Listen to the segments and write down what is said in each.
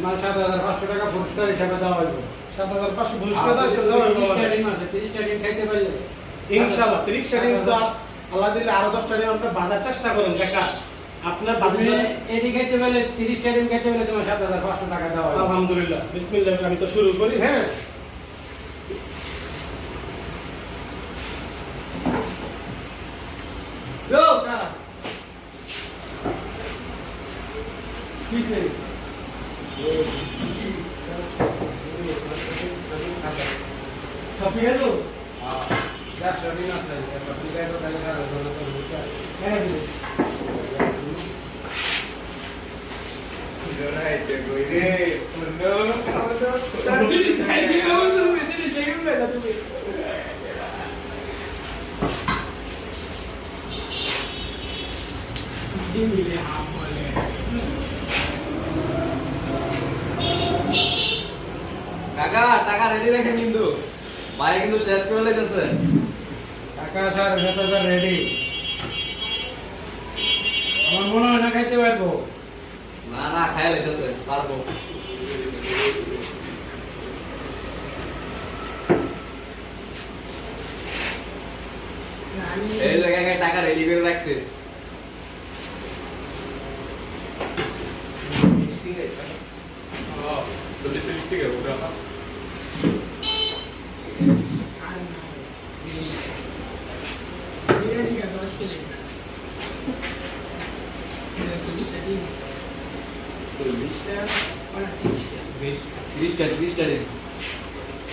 আমার ৭৫০০ টাকা পুরস্কার হিসাবে দেওয়া হইব। ৭৫০০ পুরস্কার দেওয়া হইব। 30টা ডিম খাইতে পারলে ইনশাআল্লাহ 30টা ডিম তো আল্লাহ দিলে আরো 10টা ডিম আমরা বাজার চেষ্টা করেন কাকা। আপনার বাবু এদিকে খাইতে পারলে 30টা ডিম খাইতে পারলে তোমার ৭৫০০ টাকা দেওয়া হবে। আলহামদুলিল্লাহ, বিসমিল্লাহ, আমি তো শুরু করি। হ্যাঁ, লো কা ঠিক আছে। সফিয়া তো যার শরীর আছে সবজি খাইতে তাহলে খারাপ হবে তো বুঝা। হ্যাঁ জোরাইতে কইরে বন্ধু তাহলে খাইতে হবে তো মেদিনে যেগুলো না তুমি দিলে হাম বলে কাকা টাকা রেডি রাখেন কিন্তু ভাই কিন্তু শেষ করে লাইতেছে। টাকা স্যার ৭০০০ রেডি। আমার মনে হয় না খাইতে পারবো। না না খাই লাইতেছে পারবো। এই জায়গায় টাকা রেডি করে রাখছে।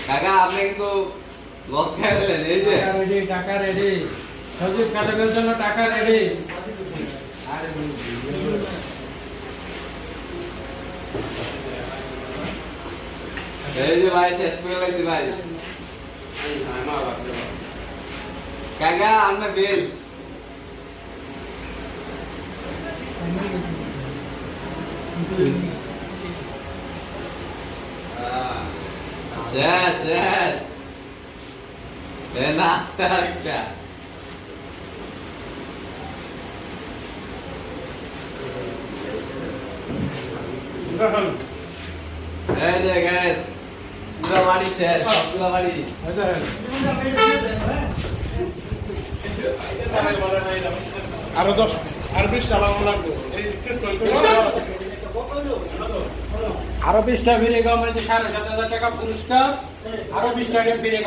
কাকা আপনি কিন্তু লস খাই দিলেন। এই যে টাকা রেডি সজীব কাটকের জন্য টাকা রেডি। এই যে ভাই শেষ করে লাইছি ভাই। কাকা আমরা বেল শেষ শেষ নাস্তা আরেকটা। দেখেন এই যে গ্যাস পুরো বাড়ি শেষ, পুরো বাড়ি। দেখেন আরো 10 আর 20টা বানানো লাগবে। এই আরো 20টা ফিরে গভর্নমেন্ট ৭৫০০ টাকা পুরস্কার, আরো 20টা ফিরে